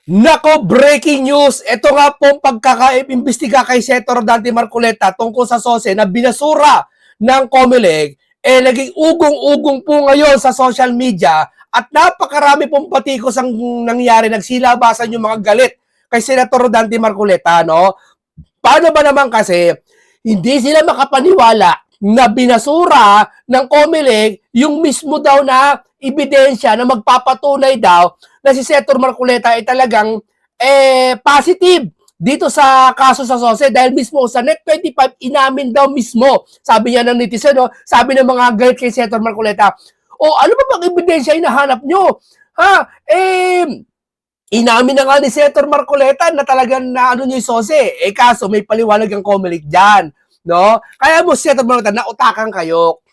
Nako, breaking news! Ito nga pong pagkakaimbestiga kay Senator Dante Marcoleta tungkol sa SOSE na binasura ng COMELEC, naging ugong-ugong po ngayon sa social media at napakarami pong patikos ang nangyari. Nagsilabasan yung mga galit kay Senator Dante Marcoleta, no? Paano ba naman kasi hindi sila makapaniwala na binasura ng COMELEC yung mismo daw na ebidensya na magpapatunay daw na si Senator Marcoleta ay talagang positive dito sa kaso sa SOSE dahil mismo sa Net25 inamin daw mismo, sabi niya ng netizen, no? Sabi ng mga galit kay Senator Marcoleta, ano ba bang ebidensya hinahanap nyo? Inamin na nga ni Senator Marcoleta na talagang na ano niyo yung SOSE. Kaso may paliwanag ang COMELEC dyan. No? Kaya mo, Senator Marcoleta, nautakan kayo.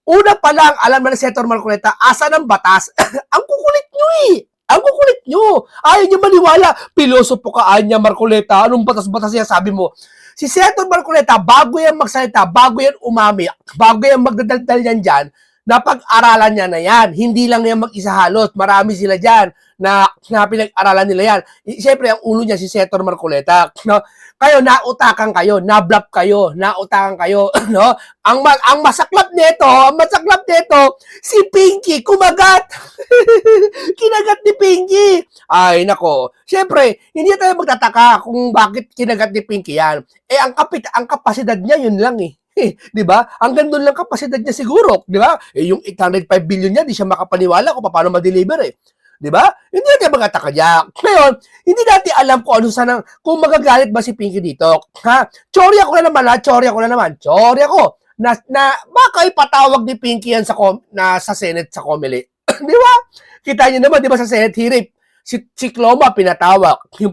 Una pa lang, alam na ni Senator Marcoleta, asa ng batas? Ang kukulit nyo eh. Ang kukulit nyo. Ayaw nyo maniwala. Pilosopo ka, niya, Marcoleta. Anong batas-batas niya sabi mo? Si Senator Marcoleta, bago yan magsalita, bago yan umami, bago yan magdadaldal yan dyan, napag-aralan niya na yan. Hindi lang yan mag-isa halos. Marami sila dyan na pinag-aralan nila yan. Siyempre, ang ulo niya si Senator Marcoleta. No? Kayo, nautakan kayo, nablap kayo, nautakan kayo. No? Ang masaklap nito, si Pinky, kumagat. Kinagat ni Pinky. Ay, nako. Siyempre, hindi tayo magtataka kung bakit kinagat ni Pinky yan. Ang kapasidad niya, yun lang eh. 'Di ba? Hanggang doon lang kapasidad niya siguro, 'di ba? Yung 805 billion niya, di siya makapaniwala kung paano ma-deliver eh. 'Di ba? Hindi natin magtataka niya. Ngayon, hindi natin alam kung ano sana kung magagalit ba si Pinky dito. Ha? Chorya ko na naman. Na baka ipatawag ni Pinky yan sa Senate sa COMELEC. 'Di ba? Kita niyo naman 'di ba sa Senate hearing, si Cloma pinatawag, yung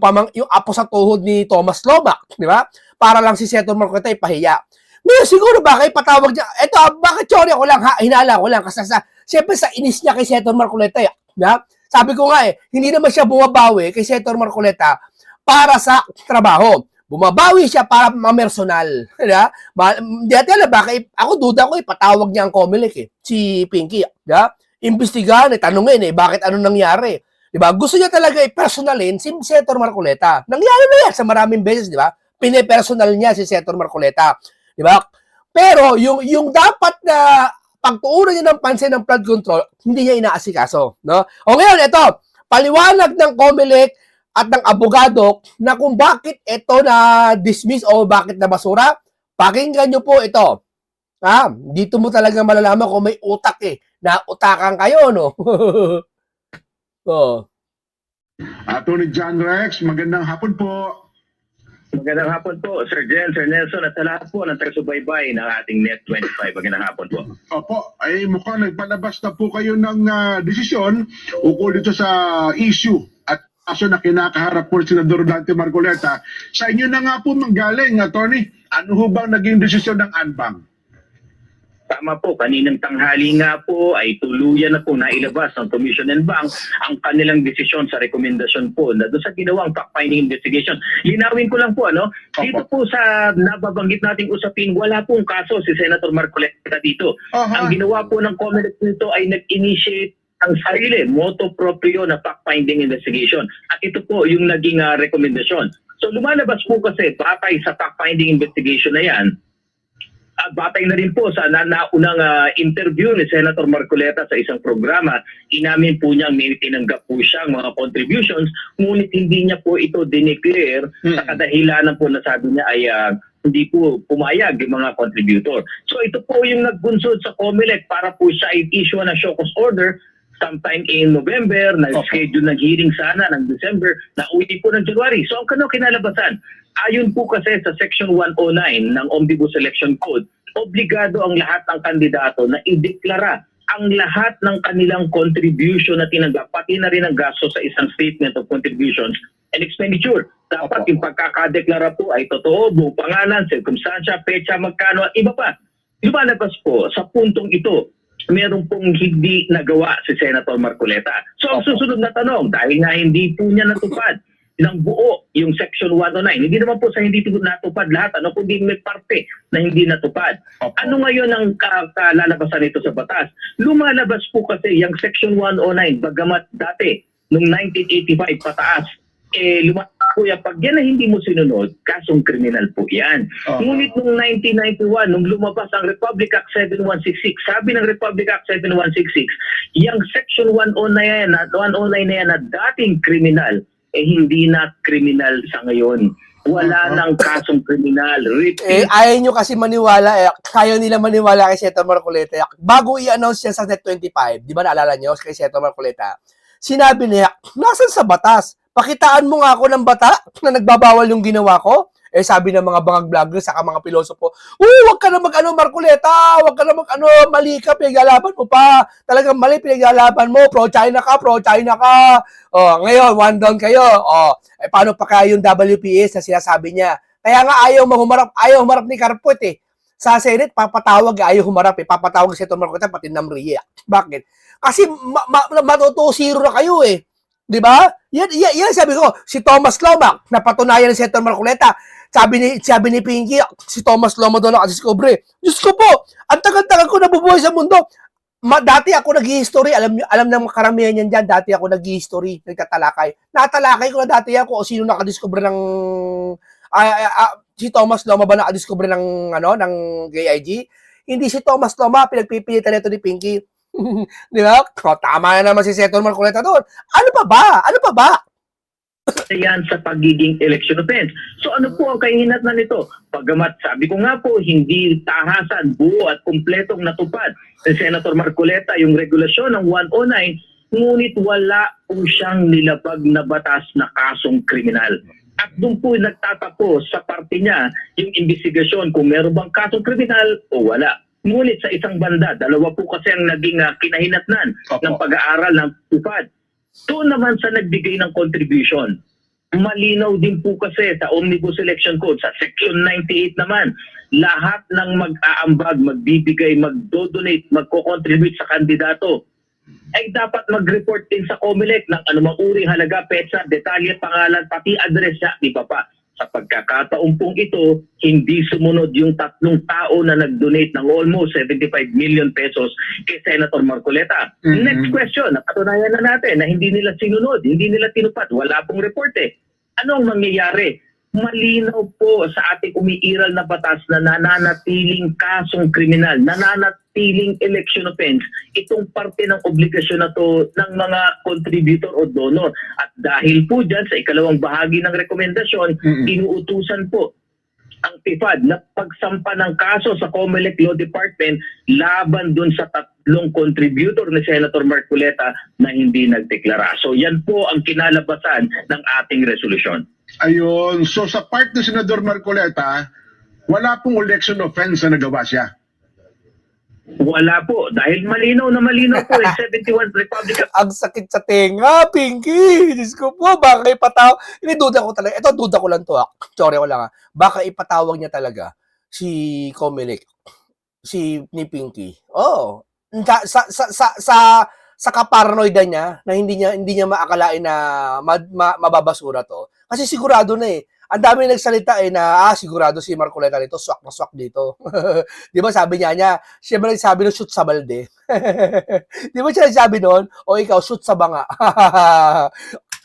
apo sa tuhod ni Thomas Cloma, 'di ba? Para lang si Senator Marcoleta ipahiya. Ngayon, siguro ba, patawag niya, bakit chorya ko lang, hinala ko lang, kasi siyempre sa inis niya kay Senator Marcoleta, sabi ko nga hindi naman siya bumabawi kay Senator Marcoleta para sa trabaho. Bumabawi siya para mamersonal. Hindi natin alam, ako duda ko, patawag niya ang COMELEC, si Pinky. Imbestigahan, tanungin, bakit ano nangyari. Diba? Gusto niya talaga personalin si Senator Marcoleta. Nangyari na yan sa maraming beses, di ba? Pine-personal niya si Senator Marcoleta. Di ba? Pero yung dapat na pagtuunan niya ng pansin ng flood control, hindi niya inaasikaso, no? O ngayon, ito, paliwanag ng COMELEC at ng abogado na kung bakit ito na dismiss o bakit na basura, pakinggan niyo po ito. Dito mo talaga malalaman kung may utak na utakan kayo, no? Attorney John Rex, magandang hapon po. Magandang hapon po, Sir Jen, Sir Nelson, at sa lahat po ng taga-subaybay ng ating Net25. Magandang hapon po. Opo, ay mukhang nagpalabas na po kayo ng desisyon ukol dito sa issue at kaso na kinakaharap po si Senador Dante Marcoleta. Sa inyo na nga po manggaling, Attorney. Ano ho bang naging desisyon ng ANBANG? Tama po, kaninang tanghali nga po ay tuluyan na po nailabas ng Commission and Bank ang kanilang desisyon sa rekomendasyon po na doon sa ginawang fact-finding investigation. Linawin ko lang po, dito po sa nababanggit nating usapin, wala pong kaso si Senator Marcoleta dito. Ang ginawa po ng COMELEC nito ay nag-initiate ang sarili, motu proprio na fact-finding investigation. At ito po yung naging rekomendasyon. So lumalabas po kasi batay sa fact-finding investigation na yan, batay na rin po sa naunang interview ni Senator Marcoleta sa isang programa, inamin po niya may tinanggap po siyang mga contributions, ngunit hindi niya po ito dineclare sa kadahilanan po na sabi niya ay hindi po pumayag yung mga contributor. So ito po yung nagbunsod sa COMELEC para po siya i-issue na show cause order sometime in November, na-schedule ng hearing sana ng December, na uwi po ng January. So ang kinalabasan, ayon po kasi sa Section 109 ng Omnibus Election Code, obligado ang lahat ng kandidato na ideklara ang lahat ng kanilang contribution na tinanggap, pati na rin ang gasto sa isang statement of contributions and expenditure. Dapat yung pagkakadeklara po ay totoo, buong pangalan, circumstansya, pecha, magkano, at iba pa. Lumalabas po sa puntong ito, meron pong hindi nagawa si Senator Marcoleta. So ang susunod na tanong, dahil nga hindi po niya natupad ng buo yung Section 109, hindi naman po sa hindi natupad lahat, kundi may parte na hindi natupad. Ano ngayon ang kalalabasan nito sa batas? Lumalabas po kasi yung Section 109, bagamat dati, noong 1985 pataas, Kuya, pag yan na hindi mo sinunod, kasong kriminal po yan. Ngunit noong 1991, nung lumabas ang Republic Act 7166, sabi ng Republic Act 7166, yung Section 109 na yan na dating kriminal, hindi na kriminal sa ngayon. Wala nang kasong kriminal. Ayaw nyo kasi maniwala, ayaw nila maniwala kay Senator Marcoleta. Bago i-announce yan sa Net25, di ba naalala nyo kay Senator Marcoleta, sinabi niya, nasan sa batas? Pakitaan mo nga ako ng bata na nagbabawal yung ginawa ko. Sabi ng mga bangag vlogger saka mga pilosopo, wag ka na mag-ano Marcoleta, wag ka na mag-ano, mali ka, pinaglalaban mo pa. Talagang mali, pinaglalaban mo, pro-China ka. Ngayon, one down kayo. Paano pa kaya yung WPS na sinasabi niya? Kaya nga ayaw humarap ni Carpot Sa Senate, ayaw humarap Papatawag si Senator Marcoleta, pati Namria. Bakit? Kasi matutusiro na kayo Di ba? Yan sabi ko, si Thomas Lomac, napatunayan ni Senator Marcoleta. Sabi ni Pinky, si Thomas Lomac doon nakadiscover. Diyos ko po, ang tagal-tagal ko nabubuhay sa mundo. Dati ako nag-history, alam ng karamihan yan dyan, dati ako nag-history, nagtatalakay. Natalakay ko na dati ako o sino nakadiscover ng si Thomas Lomac ba nakadiscover ng GIG? Hindi si Thomas Lomac, pinagpipilitan nito ni Pinky. Di ba? Tama na naman si Senator Marcoleta doon. Ano pa ba? Yan sa pagiging election offense. So ano po ang kahinatnan nito? Pagamat sabi ko nga po, hindi tahasan, buo at kumpletong natupad ni Senator Marcoleta yung regulasyon ng 109, ngunit wala po siyang nilabag na batas na kasong kriminal. At doon po nagtatapos sa parte niya yung investigasyon kung meron bang kasong kriminal o wala. Ngunit sa isang banda, dalawa po kasi ang naging kinahinatnan ng pag-aaral ng tupad. Doon naman sa nagbigay ng contribution. Malinaw din po kasi sa Omnibus Election Code, sa Section 98 naman, lahat ng mag-aambag, magbibigay, magdodonate, magko-contribute sa kandidato, ay dapat mag-report din sa COMELEC ng anumang uring halaga, petsa, detalye, pangalan, pati address niya, di ba pa? Sa pagkakataon pong ito, hindi sumunod yung 3 tao na nag-donate ng almost 75 million pesos kay Senator Marcoleta. Next question, napatunayan na natin na hindi nila sinunod, hindi nila tinupad, wala pong report Ano ang mangyayari? Malinaw po sa ating umiiral na batas na nananatiling kasong kriminal, nananatiling election offense, itong parte ng obligasyon na to ng mga contributor o donor. At dahil po dyan sa ikalawang bahagi ng rekomendasyon, inuutusan po ang TIFAD na pagsampa ng kaso sa COMELEC Law Department laban dun sa 3 contributor ni Senator Marcoleta na hindi nagdeklara. So yan po ang kinalabasan ng ating resolusyon. Ayun. So sa part ni Senador Marcoleta, wala pong election offense na nagawa siya. Wala po. Dahil malinaw po 71 Republic Act. Ang sakit sa tenga, Pinky. Diyos ko po, baka ipatawag. Hindi, duda ko talaga. Ito, duda ko lang to. Sorry ko lang Baka ipatawag niya talaga si COMELEC, ni Pinky. Sa kaparanoida niya na hindi niya maakalain na mababasura to. Kasi sigurado na Ang dami nagsalita na sigurado si Marcoleta nito, swak na swak dito. Di ba sabi niya, siya ba nagsabi ng shoot sa balde? Di ba siya nagsabi noon? O ikaw, shoot sa banga.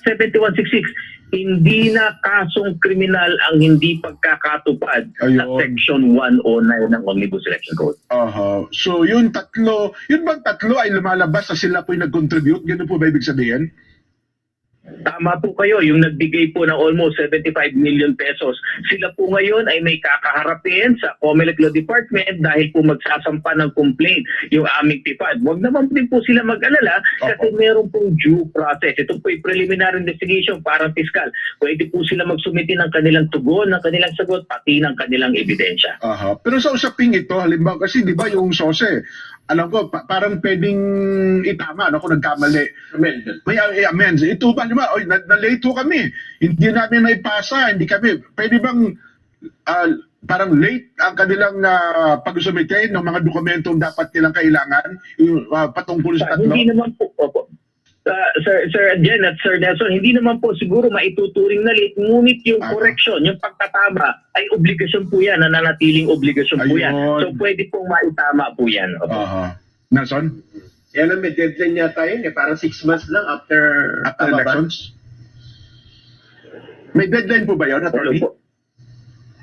7166, hindi na kasong kriminal ang hindi pagkakatupad sa Section 109 ng Omnibus Election Code. So yun bang tatlo ay lumalabas na sila po yung nag-contribute? Ganun po ba ibig sabihin? Tama po kayo, yung nagbigay po ng almost 75 million pesos. Sila po ngayon ay may kakaharapin sa COMELEC Law Department dahil po magsasampa ng complaint yung aming TIFAD. Huwag naman din po sila mag-alala kasi meron pong due process. Ito po yung preliminary investigation parang fiscal. Pwede po sila magsumiti ng kanilang tugon, ng kanilang sagot, pati ng kanilang ebidensya. Pero sa usaping ito, halimbawa kasi di ba yung SOSE, alam ko, parang pwedeng itama, kung nagkamali. May amends. Ito ba, na-late ho kami. Hindi namin naipasa, hindi kami. Pwede bang parang late ang kanilang pag-sumite ng mga dokumentong dapat nilang kailangan patungkol sa 3? Hindi naman po. Sir Jen at Sir Nelson, hindi naman po siguro maituturing na late, ngunit yung correction, yung pagtatama ay obligasyon po yan, nananatiling obligasyon po yan. So pwede pong maitama po yan. Nelson? Yan ang may deadline yata yun parang 6 months lang after elections? May deadline po ba yun, Ano attorney? po?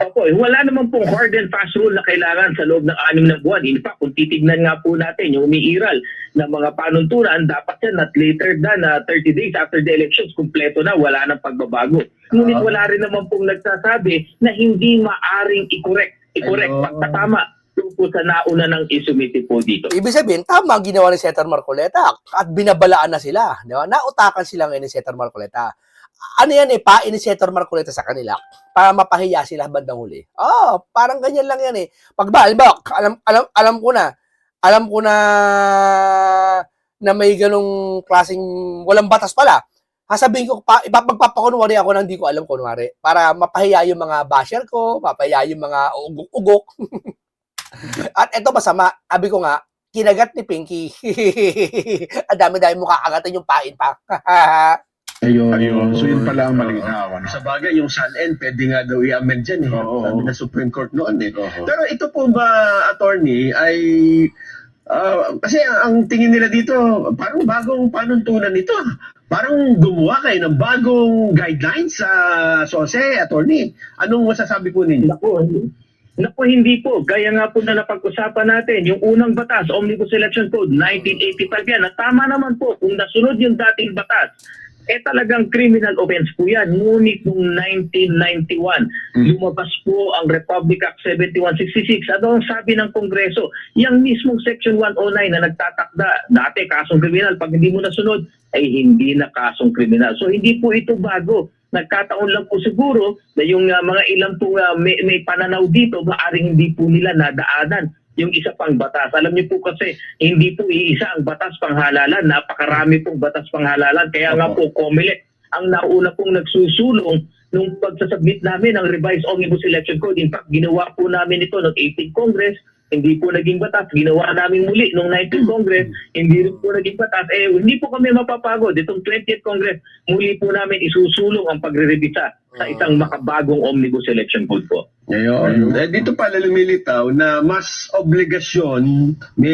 Opo, wala naman pong hard and fast rule na kailangan sa loob ng 6 na buwan. In fact, kung titignan nga po natin yung umiiral ng mga panuntunan, dapat yan not later than 30 days after the elections, kumpleto na, wala nang pagbabago. Ngunit wala rin naman pong nagsasabi na hindi maaring i-correct pagtatama tungkol sa nauna ng isumiti po dito. Ibig sabihin, tama ang ginawa ni Senator Marcoleta at binabalaan na sila. Di ba? Nautakan sila ngayon ni Senator Marcoleta. Ano yan pain ni Senator Marcoleta sa kanila para mapahiya sila bandang huli. Parang ganyan lang yan Pag ba, alam ko na na may ganong klaseng walang batas pala. Sasabihin ko, magpapakunwari ako na hindi ko alam kunwari para mapahiya yung mga basher ko, mapahiya yung mga ugok-ugok. At eto masama, sabi ko nga, kinagat ni Pinky. Ang dami-dami mo kakagatin yung pain pa. Ayun. So yun pala ang malinaw. Ano? Sa bagay, yung SALN, pwede nga daw i-amend yan Oo. Sabi ng Supreme Court noon Oo. Pero ito po ba, attorney, ay... kasi ang tingin nila dito, parang bagong panuntunan nito. Parang gumawa kayo ng bagong guidelines sa SOSE, attorney. Anong masasabi po ninyo? Naku, hindi po. Gaya nga po na napag-usapan natin, yung unang batas, Omnibus Election Code, 1985 yan. At tama naman po, kung nasunod yung dating batas, talagang criminal offense po yan. Ngunit noong 1991, lumabas po ang Republic Act 7166. Ano ang sabi ng Kongreso? Yang mismong Section 109 na nagtatakda, dati kasong kriminal, pag hindi mo nasunod, ay hindi na kasong kriminal. So hindi po ito bago. Nagkataon lang po siguro na yung mga ilang po may pananaw dito, maaring hindi po nila nadaanan yung isa pang batas. Alam niyo po kasi, hindi po iisa ang batas panghalalan. Napakarami pong batas panghalalan. Kaya nga po, COMELEC ang nauna pong nagsusulong nung pagsasubmit namin ng revised Omnibus Election Code. In fact, ginawa po namin ito noong 18th Congress. Hindi po naging batas. Ginawa namin muli noong 19th Congress. Hindi rin po naging batas. Hindi po kami mapapagod. Itong 20th Congress, muli po namin isusulong ang pagre-revisa sa isang makabagong Omnibus Election Code po. Ngayon, dito pala lumilitaw na may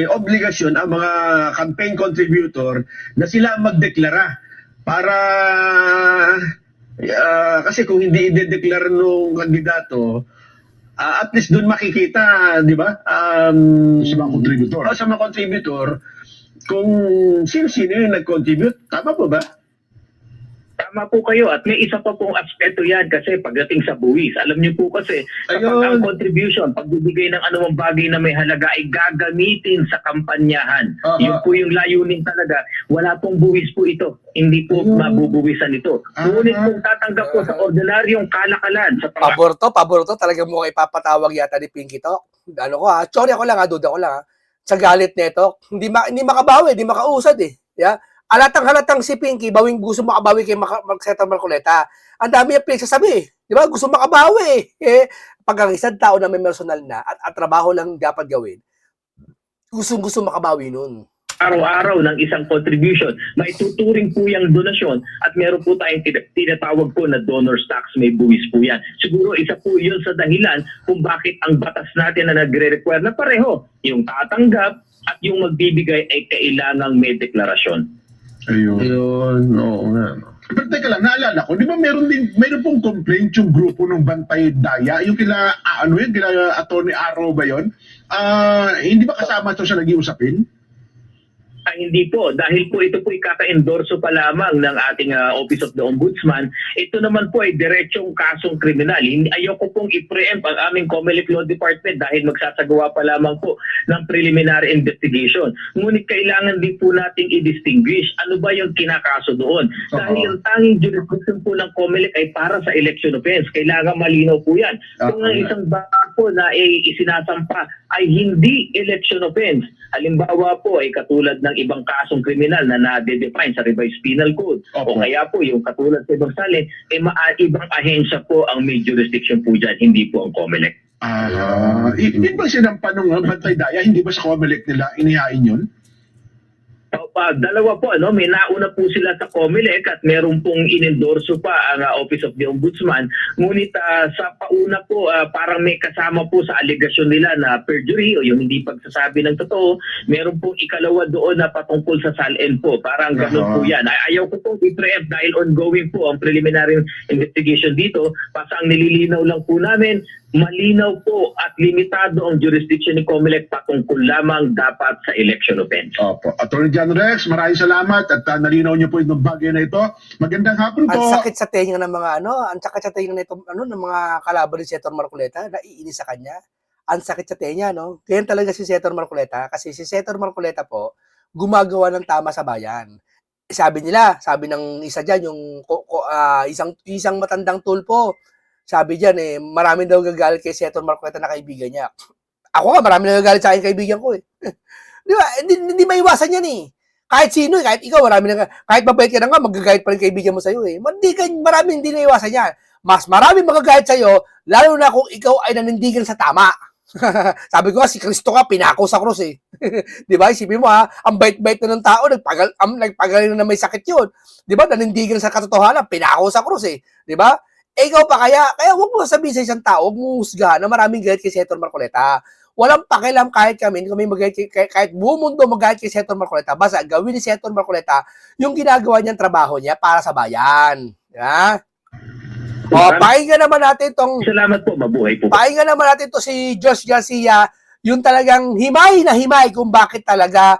obligasyon ang mga campaign contributor na sila magdeklara para kasi kung hindi i-declare nung kandidato, at least doon makikita, di ba? Sa mga contributor. Sa mga contributor, kung sino-sino yung nag-contribute. Tama po ba? Tama po kayo at may isa pa pong aspeto yan kasi pagdating sa buwis. Alam niyo po kasi kapag ang contribution, pagbibigay ng anumang bagay na may halaga ay gagamitin sa kampanyahan. Yun po yung layunin talaga. Wala pong buwis po ito. Hindi po mabubuwisan ito. Ngunit kung tatanggap po sa ordinaryong kalakalan sa Pabor to, talagang mo ipapatawag yata ni Pinky to. Sorry ako lang duda ko lang sa galit nito. Hindi makabawi, hindi makausad Yeah? Halatang si Pinky, gusto makabawi kay Senator Marcoleta. Ang dami niya pinagsasabi. Di ba? Gusto makabawi. Pag ang isang tao na may personal na at trabaho lang dapat gawin, gusto makabawi nun. Araw-araw ng isang contribution, may tuturing po yung donasyon at meron po tayong tinatawag po na donor's tax, may buwis po yan. Siguro isa po yun sa dahilan kung bakit ang batas natin na nagre-require na pareho, yung tatanggap at yung magbibigay ay kailangang may deklarasyon. Ayun. Oo nga. Pero teka lang, naalala ko, di ba meron pong complaint yung grupo ng Bantay Daya, yung kila Attorney Arrow ba yun? Hindi ba kasama ito sa nag-iusapin? Hindi po, dahil po ito po ikaka-endorso pa lamang ng ating Office of the Ombudsman. Ito naman po ay diretsong kasong kriminal. Ayoko pong i-preempt ang aming COMELEC Law Department dahil magsasagawa pa lamang po ng preliminary investigation. Ngunit kailangan din po nating i-distinguish ano ba yung kinakaso doon. Dahil yung tanging jurisdiction po ng COMELEC ay para sa election offense. Kailangan malinaw po yan. Kung ang isang baka po na isinasampa ay hindi election offense, halimbawa po ay katulad ng ibang kasong kriminal na na-define sa revised penal code o kaya po yung katulad sa ibang salin, ibang ahensya po ang may jurisdiction po dyan, hindi po ang COMELEC. Hindi ba sinampa nung Bantay Daya? Hindi ba sa COMELEC nila inihain yun? dalawa po, ano, may nauna po sila sa COMELEC at meron pong inendorso pa ang Office of the Ombudsman. Ngunit sa pauna po, parang may kasama po sa allegation nila na perjury o yung hindi pagsasabi ng totoo. Meron pong ikalawa doon na patungkol sa SALN po. Parang ganun po yan. Ayaw ko pong i-preempt dahil ongoing po ang preliminary investigation dito. Basta ang nililinaw lang po namin, malinaw po at limitado ang jurisdiction ni COMELEC patungkol lamang dapat sa election offense. Opo. Attorney John Rex, maraming salamat at nalinaw niyo po itong bagay na ito. Magandang hapon po. Ang sakit sa tenga ng mga ang sakit sa tenga nito ng mga kalaban ni Senator Marcoleta, naiinis sa kanya. Ang sakit sa tenga, no? Kaya talaga si Senator Marcoleta kasi si Senator Marcoleta po gumagawa ng tama sa bayan. Sabi ng isa diyan yung isang matandang tulpo. Sabi diyan marami daw gagalit kay Senator Marcoleta na kaibigan niya. Ako nga, marami nagagalit sa akin kaibigan ko eh. Di ba? Hindi maiwasan yan eh. Kahit sino, kahit ikaw, kahit mabait ka na nga, magagayat pa rin kaibigan mo sa'yo eh. Marami hindi naiwasan yan. Mas marami magagayat sa'yo, lalo na kung ikaw ay nanindigan sa tama. Sabi ko nga, si Kristo ka, pinako sa krus eh. Di ba? Isipin mo ang bait-bait na ng tao, nagpagaling na may sakit yun. Di ba? Nanindigan sa katotohanan, pinako sa krus eh. Di ba? Ikaw pa kaya huwag mo sabihin sa isang tao, huwag mo husga na maraming galit kay Senator Marcoleta. Walang pakialam kahit kami magalit kahit buong mundo magalit kay Senator Marcoleta. Basta gawin ni Senator Marcoleta yung ginagawa niyang trabaho niya para sa bayan. Yeah? Pakinggan naman natin itong... Salamat po, mabuhay po. Pakinggan naman natin ito si Josh Garcia, yung talagang himay na himay kung bakit talaga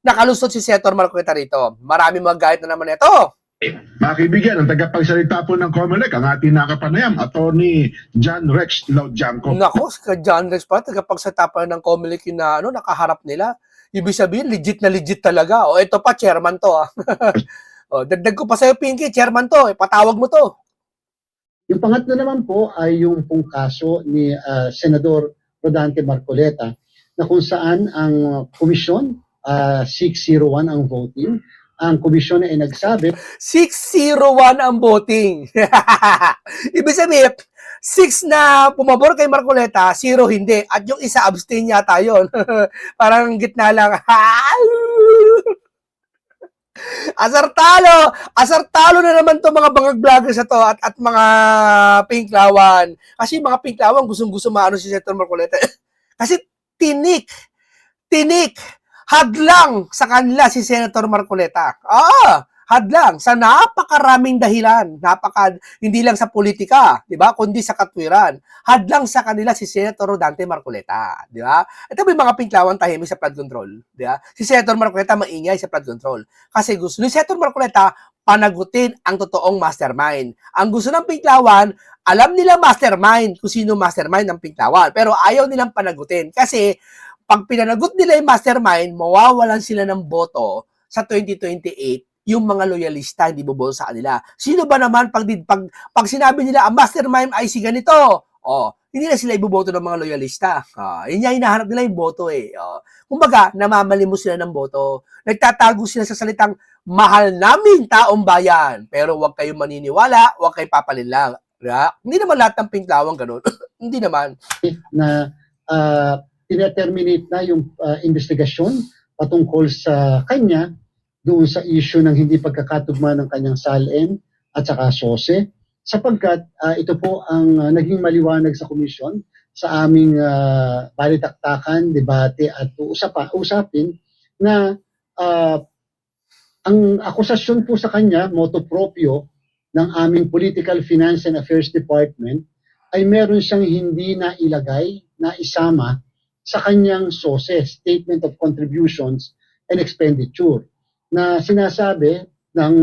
nakalusot si Senator Marcoleta rito. Maraming magalit na naman ito. Mga kaibigan, ang tagapagsalita po ng COMELEC, ang ating nakapanayam, Attorney John Rex Laudianco. Nako, si John Rex pa, tagapagsalita pa ng COMELEC yung nakaharap nila. Ibig sabihin, legit na legit talaga. O, ito pa, chairman to. O, dagdag ko pa sa'yo, Pinky, chairman to. Patawag mo to. Yung pangatlo naman po ay yung pong kaso ni Senador Rodante Marcoleta na kung saan ang komisyon, 601 ang voting, ang komisyon ay nagsabi 601 ang voting. Ibig sabihin, 6 na pumabor kay Marcoleta, 0 hindi. At yung isa abstain yata yun. Parang gitna lang. Asartalo na naman to mga bangag vloggers na to at mga pinklawan. Kasi mga pinklawan gustong-gusto maano si Senator Marcoleta. Kasi tinik, hadlang sa kanila si Senator Marcoleta. Hadlang sa napakaraming dahilan, hindi lang sa politika, 'di ba, kundi sa katwiran. Hadlang sa kanila si Senator Rodante Marcoleta, 'di ba? Ito may mga pinklawan tahimik sa flood control, 'di ba? Si Senator Marcoleta maingay sa flood control kasi gusto ni Senator Marcoleta panagutin ang totoong mastermind. Ang gusto ng pinklawan, alam nila mastermind kung sino mastermind ng pinklawan, pero ayaw nilang panagutin kasi pag pinanagot nila yung mastermind, mawawalan sila ng boto sa 2028 yung mga loyalista hindi boboto sa kanila. Sino ba naman pag sinabi nila ang mastermind ay si ganito? Hindi na sila iboboto ng mga loyalista. Yun yung hinahanap nila yung boto eh. Kumbaga, namamalimos sila ng boto. Nagtatago sila sa salitang mahal namin taong bayan. Pero huwag kayong maniniwala, huwag kayong papalinlang. Hindi naman lahat ng pinklawang ganun. Hindi naman. na tineterminate na yung investigasyon patungkol sa kanya doon sa issue ng hindi pagkakatugma ng kanyang SALN at saka SOSE sapagkat ito po ang naging maliwanag sa komisyon sa aming balitaktakan, debate at usapin na ang akusasyon po sa kanya, motu proprio ng aming Political Finance and Affairs Department ay meron siyang hindi na ilagay na isama sa kanyang SOSE, Statement of Contributions and Expenditure, na sinasabi ng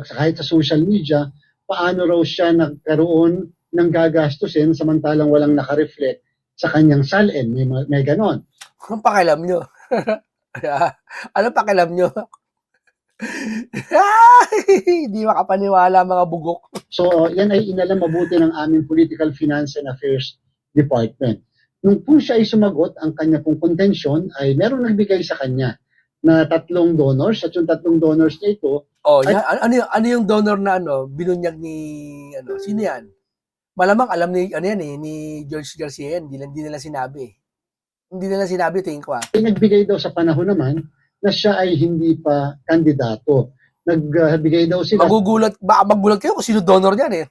kahit sa social media, paano raw siya nagkaroon ng gagastusin samantalang walang nakareflect sa kanyang SALN. May ganon. Anong pakialam nyo? Anong pakialam nyo? Hindi makapaniwala mga bugok. So, yan ay inalam mabuti ng aming Political Finance and Affairs Department. Nung po siya ay sumagot, ang kanya pong contention ay meron nagbigay sa kanya na 3 donors at yung 3 donors na ito. Ano yung donor na binunyag ni sino yan? Malamang alam ni ni George Garcia yan, hindi nila sinabi. Hindi nila sinabi tingin ko. Ay nagbigay daw sa panahon naman na siya ay hindi pa kandidato. Nagbigay daw sila Baka magugulat kayo kung sino donor niyan eh.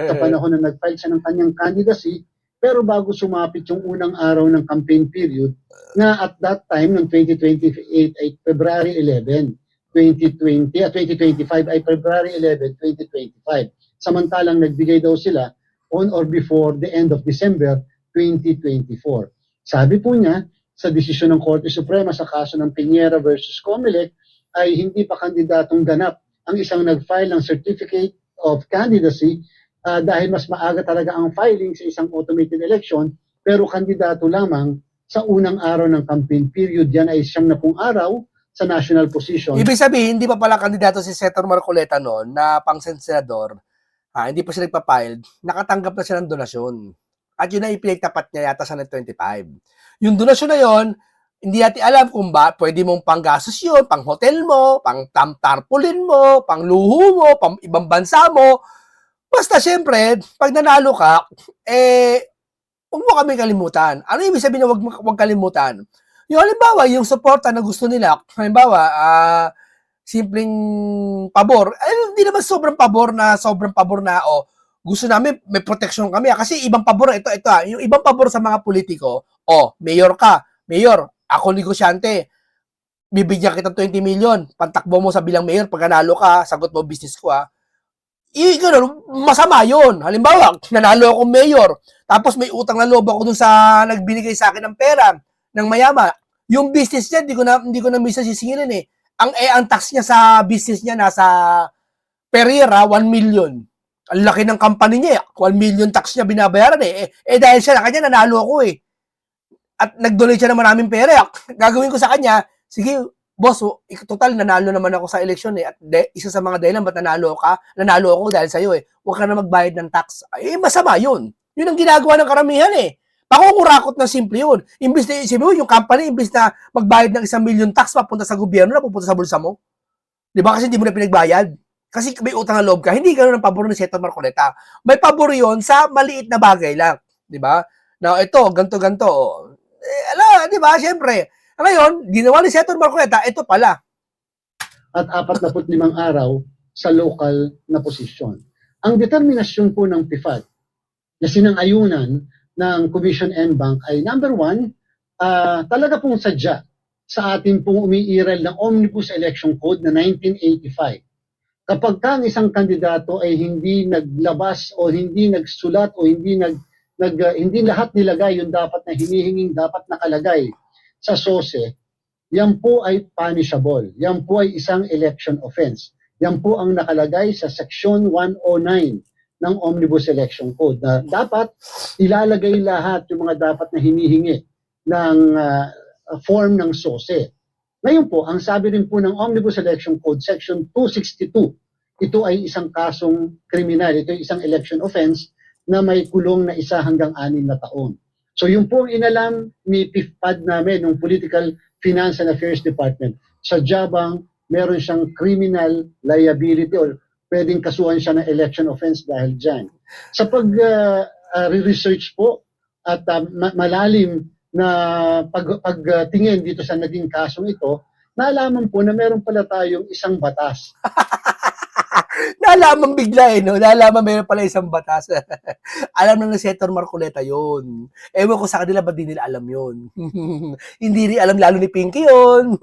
sa panahon na nag-file siya ng kanyang candidacy, pero bago sumapit yung unang araw ng campaign period, na at that time, ng 2028 ay February 11, 2025 ay February 11, 2025. Samantalang nagbigay daw sila on or before the end of December 2024. Sabi po niya, sa desisyon ng Korte Suprema sa kaso ng Piñera versus Comelec, ay hindi pa kandidatong ganap ang isang nag-file ng Certificate of Candidacy dahil mas maaga talaga ang filing sa isang automated election, pero kandidato lamang sa unang araw ng campaign period. Yan ay 90 araw sa national position. Ibig sabihin, hindi pa pala kandidato si Senator Marcoleta noon na pang senador. Hindi pa siya nagpa-file. Nakatanggap na siya ng donasyon. At yun na ipinagtapat niya yata sa 25. Yung donasyon na yun, hindi natin alam kung ba pwede mong panggastos yun, pang hotel mo, pang tarpaulin mo, pang luho mo, pang ibang bansa mo. Basta syempre, pag nanalo ka, huwag mo kami kalimutan. Ano ibig sabihin na huwag kalimutan? Yung halimbawa, yung suporta na gusto nila, halimbawa, simpleng pabor. Hindi naman sobrang pabor na, gusto namin, may protection kami. Kasi ibang pabor, ito, yung ibang pabor sa mga politiko, mayor ka, mayor, ako negosyante, bibigyan kita 20 million, pantakbo mo sa bilang mayor, pag nanalo ka, sagot mo business ko ganun, masama yun. Halimbawa, nanalo ako mayor, tapos may utang na loob ako dun sa nagbinigay sa akin ng pera, ng mayama. Yung business niya, hindi ko na minsan sisingilin eh. Ang tax niya sa business niya nasa per year, 1 million. Ang laki ng company niya, 1 million tax niya binabayaran eh. Dahil siya na kanya, nanalo ako eh. At nag-donate siya ng maraming pera. Gagawin ko sa kanya, sige, boss, total, nanalo naman ako sa eleksyon eh. At isa sa mga dahilan, ba't nanalo ako dahil sa'yo eh. Huwag ka na magbayad ng tax. Masama yun. Yun ang ginagawa ng karamihan eh. Pakukurakot ng simple yun. Imbis na isipin mo, yung company, imbis na magbayad ng 1 million tax papunta sa gobyerno, pupunta sa bulsa mo. Di ba? Kasi hindi mo na pinagbayad. Kasi may utang na loob ka. Hindi ganoon ang pabor ni Senator Marcoleta. May pabor yun sa maliit na bagay lang. Di ba? Now, ito, ganto. Di ba? Siyempre. Ngayon, ginawa ni Senator Marcoleta, ito pala. At 45 araw sa local na posisyon. Ang determinasyon po ng PIFAD na sinang-ayunan ng Commission and Bank ay number 1, talaga pong sadya sa ating pong umiiral ng Omnibus Election Code na 1985. Kapag ang isang kandidato ay hindi naglabas o hindi nagsulat o hindi lahat nilagay yung dapat na hinihinging dapat nakalagay sa SOSE, yan po ay punishable. Yan po ay isang election offense. Yan po ang nakalagay sa Section 109 ng Omnibus Election Code na dapat ilalagay lahat yung mga dapat na hinihingi ng form ng SOSE. Ngayon po, ang sabi rin po ng Omnibus Election Code, Section 262, ito ay isang kasong kriminal, ito ay isang election offense na may kulong na 1 hanggang 6 na taon. So yung po ang inalam ni PIFPAD namin, ng Political Finance and Affairs Department, sa Jabang, meron siyang criminal liability or pwedeng kasuhan siya ng election offense dahil dyan. Sa pag-research po at malalim na pagtingin dito sa naging kasong ito, nalaman po na meron pala tayong isang batas. Nalaman bigla no? Nalaman meron pala isang batas. Alam na ng Senator Marcoleta yun. Ewan ko sa kanila, ba't di nila alam yun? Hindi rin alam, lalo ni Pinky yun.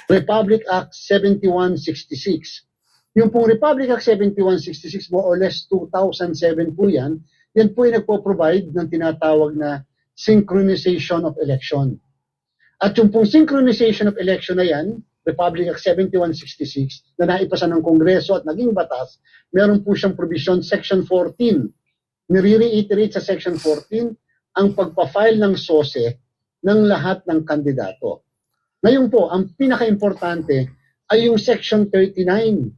Republic Act 7166. Yung pong Republic Act 7166, more or less 2007 po yan, yan po ay nagpo-provide ng tinatawag na synchronization of election. At yung pong synchronization of election na yan, Republic Act 7166, na naipasa ng Kongreso at naging batas, meron po siyang provision, Section 14. Nire-reiterate sa Section 14 ang pagpa-file ng SOSE ng lahat ng kandidato. Ngayon po, ang pinaka-importante ay yung Section 39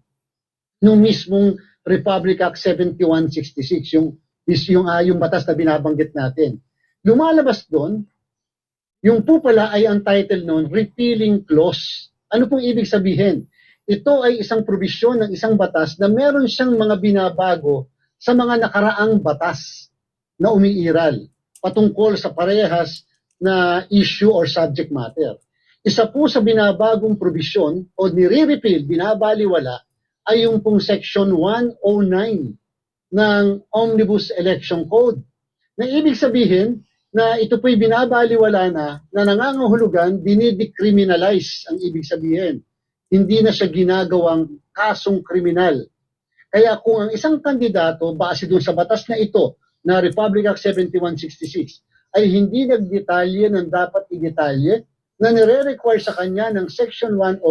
nung mismong Republic Act 7166, yung batas na binabanggit natin. Lumalabas doon, yung po pala ay ang title noon, repealing clause. Ano pong ibig sabihin? Ito ay isang probisyon ng isang batas na meron siyang mga binabago sa mga nakaraang batas na umiiral patungkol sa parehas na issue or subject matter. Isa po sa binabagong probisyon o nire-repeal, binabaliwala, ay yung pong Section 109 ng Omnibus Election Code. Na ibig sabihin na ito po'y binabaliwala na nangangahulugan, dinidecriminalize ang ibig sabihin. Hindi na siya ginagawang kasong kriminal. Kaya kung ang isang kandidato, base doon sa batas na ito, na Republic Act 7166, ay hindi nagdetalye ng dapat idetalye na nire-require sa kanya ng Section 109,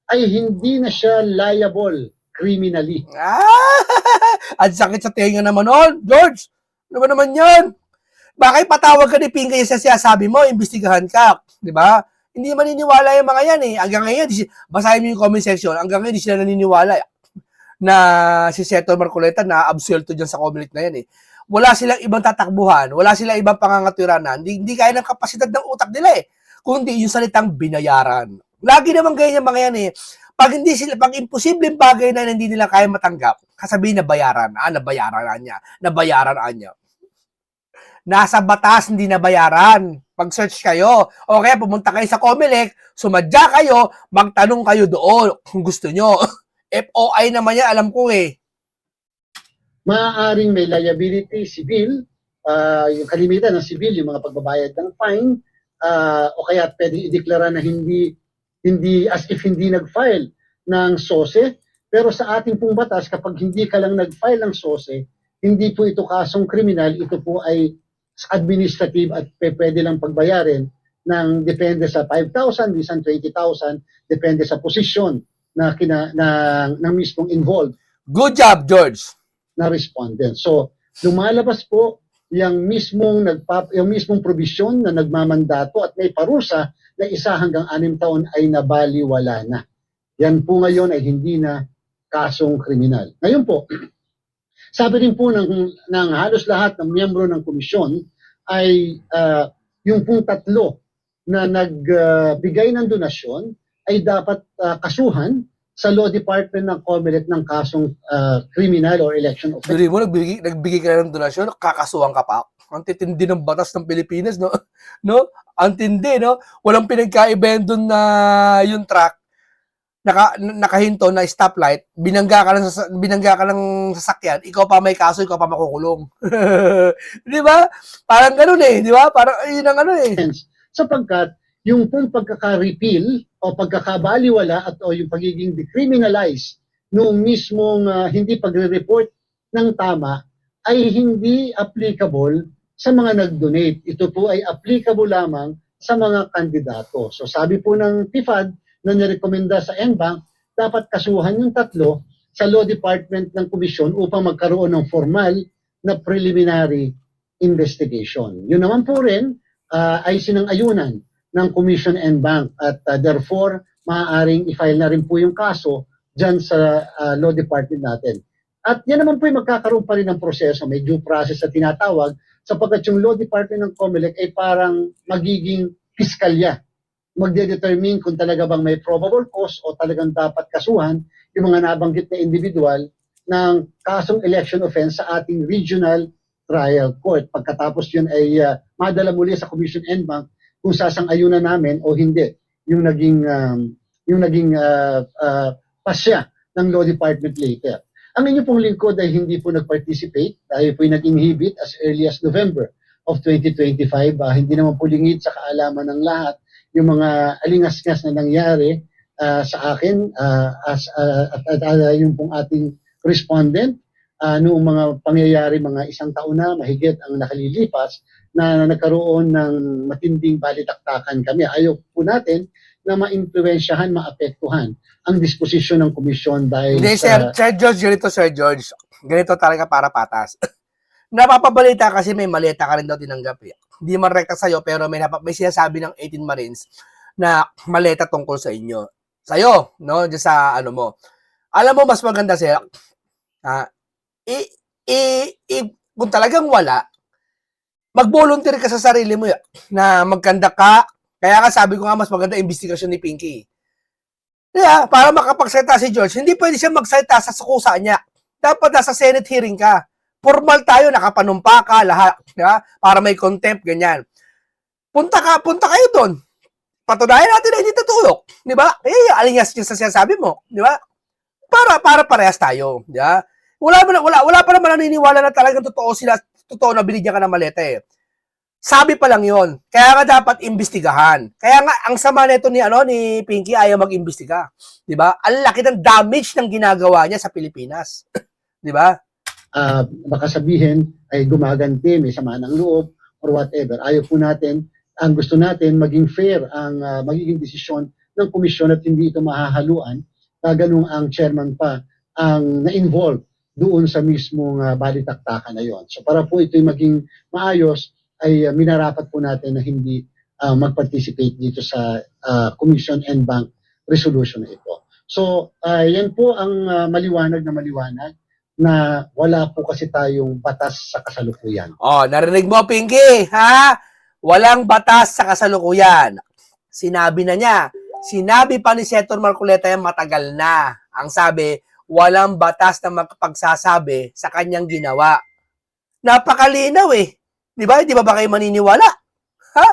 ay hindi na siya liable criminally. Ang sakit sa tenga naman nun, George. Ano ba naman yan? Bakit patawag ka ni Pinky sa sinasabi mo, imbestigahan ka, di ba? Hindi maniniwala yung mga yan eh. Hanggang ngayon, basahin mo yung comment section, hanggang ngayon, hindi sila naniniwala na si Senator Marcoleta na absuelto dyan sa Comelec na yan eh. Wala silang ibang tatakbuhan, wala silang ibang pangangatuiranan, hindi kaya ng kapasidad ng utak nila eh. Kundi yung salitang binayaran. Lagi naman ganyan yung mga yan eh. Pag imposibleng bagay na hindi nila kaya matanggap, kasabihin na bayaran. Nabayaran niya. Nasa batas, hindi nabayaran. Pag-search kayo, o kaya pumunta kayo sa Comelec, sumadya kayo, magtanong kayo doon kung gusto nyo. FOI naman yan, alam ko eh. Maaaring may liability civil, yung kalimitan ng civil, yung mga pagbabayad ng fine, o kaya pwedeng ideklara na hindi as if hindi nag-file ng SOSE. Pero sa ating pong batas, kapag hindi ka lang nag-file ng SOSE, hindi po ito kasong kriminal, ito po ay administrative at pwede lang pagbayarin ng depende sa 5,000, minsan 20,000, depende sa posisyon ng mismong involved. Good job, George. Na respondent. So, lumalabas po yung mismong probisyon na nagmamandato at may parusa na 1 hanggang 6 taon ay nabaliwala na. Yan po ngayon ay hindi na kasong kriminal. Ngayon po, sabi rin po ng halos lahat ng miyembro ng komisyon ay yung pong 3 na nagbigay ng donasyon ay dapat kasuhan sa Law Department ng Comelec ng kasong criminal or election offense. Dili mo, nagbigay ka ng donasyon, kakasuhan ka pa. Ang titindi ng batas ng Pilipinas, no? No? Ang tindi, no? Walang pinagkaibahan doon na yung truck, nakahinto na stoplight, binangga ka ng sasakyan, ikaw pa may kaso, ikaw pa makukulong. Di ba? Parang ganun eh, di ba? Parang yun ang ano eh. Sapagkat yung pong pagkaka-repeal o pagkakabaliwala o yung pagiging decriminalize noong mismong hindi pagre-report ng tama ay hindi applicable sa mga nag-donate. Ito po ay applicable lamang sa mga kandidato. So sabi po ng PIFAD na nirekomenda sa NBank, dapat kasuhan yung 3 sa Law Department ng Komisyon upang magkaroon ng formal na preliminary investigation. Yun naman po rin ay sinang-ayunan ng Commission and Bank at therefore maaaring i-file na rin po yung kaso dyan sa Law Department natin. At yan naman po yung magkakaroon pa rin ng proseso, may due process na tinatawag sapagkat yung Law Department ng Comelec ay parang magiging piskalya. Magde-determine kung talaga bang may probable cause o talagang dapat kasuhan yung mga nabanggit na individual ng kasong election offense sa ating regional trial court. Pagkatapos yun ay madala muli sa Commission and Bank kung sasang-ayunan namin o hindi yung naging pasya ng Law Department later. Ang inyo pong lingkod ay hindi po nag-participate dahil po nag-inhibit as early as November of 2025. Hindi naman po lingid sa kaalaman ng lahat yung mga alingas-ngas na nangyari sa akin at yung pong ating respondent noong mga pangyayari mga 1 taon na mahigit ang nakalilipas na nagkaroon ng matinding balitaktakan kami. Ayaw po natin na ma-impluensyahan, maapektuhan ang disposisyon ng komisyon dahil Hindi, Sir George, Sir George. Ganito talaga para patas. Napapabalita kasi may maleta ka rin daw tinanggap eh. Hindi man rekta sa'yo, pero may sinasabi ng 18 Marines na maleta tungkol sa inyo. Sa'yo, no? Diyan sa ano mo. Alam mo, mas maganda, Sir, kung talagang wala, mag-volunteer ka sa sarili mo na magkanda ka. Kaya ka sabi ko nga, mas maganda investigasyon ni Pinky. Kaya, para makapagsalita si George, hindi pwede siya magsalita sa sukusa niya. Dapat nasa Senate hearing ka. Formal tayo, nakapanumpa ka, lahat. Diba? Para may contempt, ganyan. Punta kayo doon. patunayan natin na hindi totoo. Di ba? Eh, alingas yung sa sinasabi mo. Di ba? Para parehas tayo. Di ba? Wala pa naman naniniwala na talagang totoo na binigyan ka ng maleta eh. Sabi pa lang yon. Kaya nga dapat imbestigahan. Kaya nga, ang sama nito ni Pinky ayaw mag-imbestiga. Di ba? Ang laki ng damage ng ginagawa niya sa Pilipinas. Di ba? Baka sabihin ay gumaganti, may sama ng loob, or whatever. Ayaw po natin, ang gusto natin, maging fair ang magiging desisyon ng komisyon at hindi ito mahahaluan. Ganun ang chairman pa ang na-involve doon sa mismong balitaktakan na yon. So para po ito'y maging maayos, ay minarapat po natin na hindi mag-participate dito sa Commission and Bank resolution na ito. So yan po ang maliwanag na wala po kasi tayong batas sa kasalukuyan. Oh, narinig mo, Pinky, ha? Walang batas sa kasalukuyan. Sinabi na niya. Sinabi pa ni Senator Marcoleta yan matagal na. Ang sabi, walang batas na magpagsasabi sa kanyang ginawa. Napakalinaw eh. Di ba? Di ba kayo maniniwala? Ha?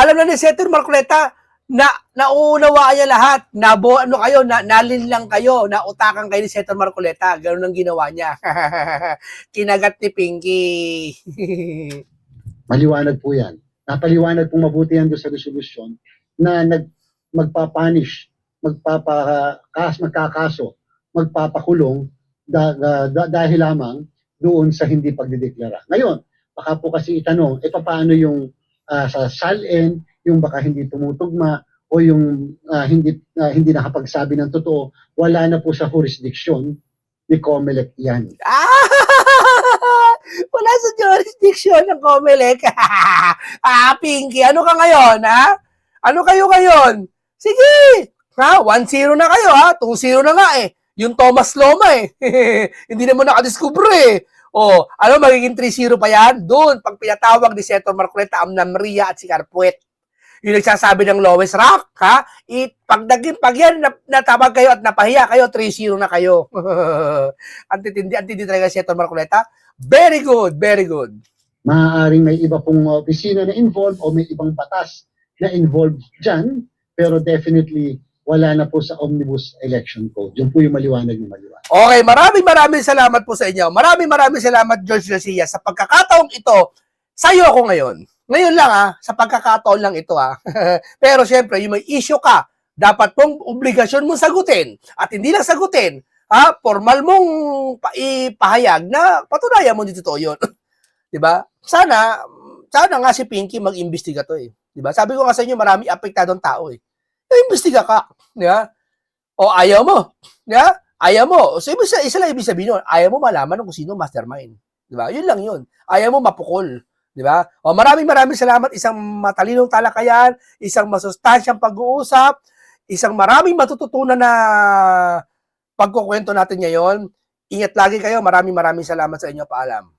Alam na ni Senator Marcoleta na nauunawaan niya lahat. Nalinlang kayo, nautakan kayo ni Senator Marcoleta. Ganun ang ginawa niya. Kinagat ni Pinky. Maliwanag po yan. Napaliwanag pong mabuti yan doon sa resolusyon na magpapanish, magkakaso, magpapakulong dahil lamang doon sa hindi pagdideklara. Ngayon, baka po kasi itanong, paano yung sa SALN, yung baka hindi tumutugma o yung hindi nakapagsabi ng totoo, wala na po sa jurisdiction ni COMELEC yan. Wala sa jurisdiction ng COMELEC. Pinky, ano ka ngayon, ha? Ano kayo ngayon? Sige! Ha? 1-0 na kayo, ha? 2-0 na nga eh. Yung Thomas Loma eh. Hindi naman nakadiscover eh. O, ano magiging 3-0 pa yan? Doon, pag pinatawag ni Senator Marcoleta, Amna Maria at si Carpuet. Yung nagsasabi ng lowest rank, ha? Pag yan, natawag kayo at napahiya kayo, 3-0 na kayo. Antindi talaga si Senator Marcoleta. Very good, very good. Maaaring may iba pong opisina na involved o may ibang batas na involved dyan, pero definitely wala na po sa Omnibus Election Code. Yun po yung maliwanag. Okay, maraming salamat po sa inyo. Maraming salamat, George Garcia, sa pagkakataong ito. Sa'yo ako ngayon. Ngayon lang sa pagkakataon lang ito Pero syempre, yung may issue ka, dapat pong obligasyon mong sagutin. At hindi lang sagutin, formal mong ipahayag na patunayan mo dito totoo yun. Diba? Sana nga si Pinky mag-imbestiga to eh. Diba? Sabi ko nga sa inyo, marami apektadong tao eh. Imbestiga ka. Diba? O ayaw mo. Diba? Ayaw mo. So, isa lang ibig sabihin nun, ayaw mo malaman kung sino mastermind. Diba? Yun lang yun. Ayaw mo mapukol. Diba? O maraming salamat. Isang matalinong talakayan, isang masustansyang pag-uusap, isang maraming matututunan na pagkukwento natin ngayon. Ingat lagi kayo. Maraming salamat sa inyo. Paalam.